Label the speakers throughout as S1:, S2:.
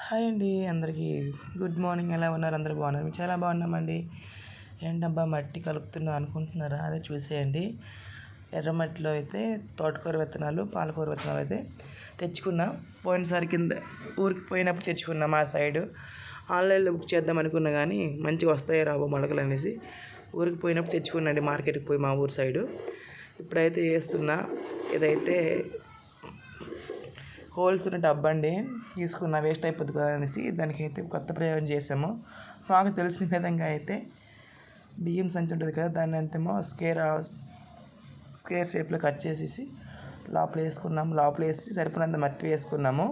S1: Hi అండి అందరికీ good morning. ఎలా ఉన్నారు? అందరూ బాగున్నారు? మేము చాలా బాగున్నామండి. ఏంటబ్బా మట్టి కలుపుతున్నా అనుకుంటున్నారా? అదే చూసేయండి. ఎర్రమట్టిలో అయితే తోటకూర విత్తనాలు, పాలకూర విత్తనాలు అయితే తెచ్చుకున్నా. పోయినసారి కింద ఊరికి పోయినప్పుడు తెచ్చుకున్నా మా సైడు. ఆన్లైన్లో బుక్ చేద్దాం అనుకున్నా కానీ మంచిగా వస్తాయి రాబో మొలకలు అనేసి ఊరికి పోయినప్పుడు తెచ్చుకున్నాండి, మార్కెట్కి పోయి మా ఊరు సైడు. ఇప్పుడైతే వేస్తున్నా. ఇదైతే హోల్స్ ఉన్న డబ్బా అండి, తీసుకున్న వేస్ట్ అయిపోద్ది కదా అనేసి దానికైతే కొత్త ప్రయోగం చేసాము. మాకు తెలిసిన విధంగా అయితే బియ్యం సంచి ఉంటుంది కదా, దాన్ని అంతేమో స్క్వేర్ షేప్లో కట్ చేసేసి లోపల వేసుకున్నాము. లోపల వేసి సరిపోయినంత మట్టి వేసుకున్నాము.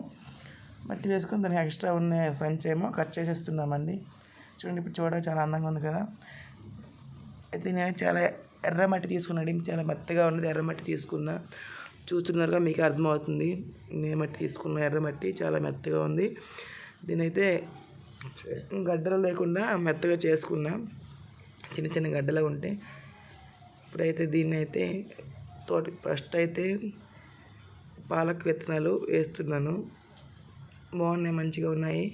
S1: మట్టి వేసుకుని దానికి ఎక్స్ట్రా ఉన్న సంచి ఏమో కట్ చేసేస్తున్నామండి. చూడండి, ఇప్పుడు చూడడానికి చాలా అందంగా ఉంది కదా. అయితే నేను చాలా ఎర్రమట్టి తీసుకున్నాను, చాలా మెత్తగా ఉన్నది ఎర్రమట్టి తీసుకున్నా. చూస్తున్నారుగా, మీకు అర్థమవుతుంది. నేను మట్టి తీసుకున్న ఎర్రమట్టి చాలా మెత్తగా ఉంది. దీనైతే గడ్డలు లేకుండా మెత్తగా చేసుకున్నా, చిన్న చిన్న గడ్డలు ఉంటే. ఇప్పుడైతే దీన్ని అయితే ఫస్ట్ అయితే పాలక్ విత్తనాలు వేస్తున్నాను. బాగున్నాయి, మంచిగా ఉన్నాయి.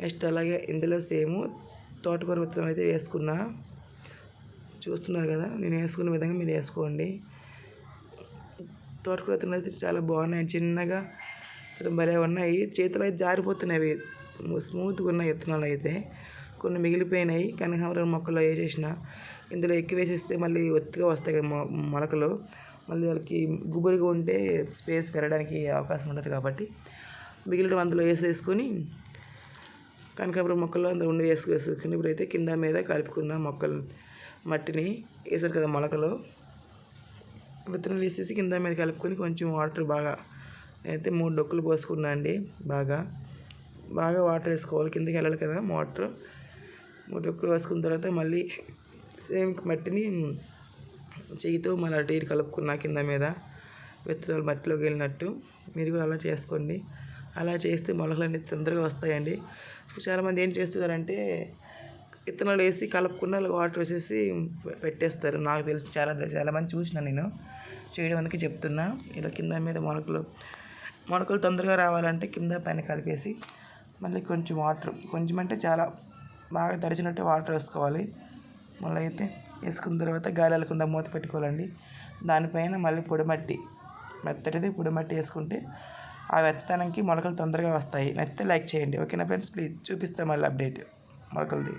S1: నెక్స్ట్ అలాగే ఇందులో సేమ్ తోటకూర విత్తనాలు అయితే వేసుకున్నా. చూస్తున్నారు కదా, నేను వేసుకున్న విధంగా మీరు వేసుకోండి. తోటకూర విత్తనాలు అయితే చాలా బాగున్నాయి, చిన్నగా అసలు భలే ఉన్నాయి. చేతులు అయితే జారిపోతున్నాయి, అవి స్మూత్గా ఉన్నాయి విత్తనాలు అయితే. కొన్ని మిగిలిపోయినాయి, కనకాంబరం మొక్కలు వేసేసిన. ఇందులో ఎక్కువ వేసేస్తే మళ్ళీ ఒత్తిగా వస్తాయి కదా మొలకలు, మళ్ళీ వాళ్ళకి గుబురుగా ఉంటే స్పేస్ పెరగడానికి అవకాశం ఉండదు. కాబట్టి మిగిలిన అందులో వేసేసుకొని కనకాంబరం మొక్కల్లో అందులో ఉండి వేసుకుని ఇప్పుడైతే కింద మీద కలుపుకున్న మొక్కలు మట్టిని వేసారు కదా మొలకలు, విత్తనాలు వేసేసి కింద మీద కలుపుకొని కొంచెం వాటర్ బాగా అయితే 3 డొక్కులు పోసుకున్నా అండి. బాగా వాటర్ వేసుకోవాలి, కిందకి వెళ్ళాలి కదా వాటర్. 3 డొక్కులు వేసుకున్న తర్వాత మళ్ళీ సేమ్ మట్టిని చెయ్యితో మళ్ళీ అటు ఇటు కలుపుకున్నా కింద మీద విత్తనాలు మట్టిలోకి వెళ్ళినట్టు. మీరు కూడా అలా చేసుకోండి. అలా చేస్తే మొలకలు అనేది తొందరగా వస్తాయండి. చాలామంది ఏం చేస్తున్నారంటే విత్తనాలు వేసి కలుపుకున్న వాటర్ వేసేసి పెట్టేస్తారు. నాకు తెలిసి చాలామంది చూసిన నేను చేయడం, అందుకే చెప్తున్నా. ఇలా కింద మీద మొలకలు తొందరగా రావాలంటే కింద పైన కలిపేసి మళ్ళీ కొంచెం వాటర్, కొంచెం అంటే చాలా బాగా తడిచినట్టు వాటర్ వేసుకోవాలి. మళ్ళీ అయితే వేసుకున్న తర్వాత గాలి వెళ్ళకుండా మూత పెట్టుకోవాలండి. దానిపైన మళ్ళీ పొడిమట్టి, మెత్తటిది పొడిమట్టి వేసుకుంటే ఆ వెచ్చదనానికి మొలకలు తొందరగా వస్తాయి. నచ్చితే లైక్ చేయండి. ఓకేనా ఫ్రెండ్స్? ప్లీజ్ చూపిస్తాం మళ్ళీ అప్డేట్ మొలకలది.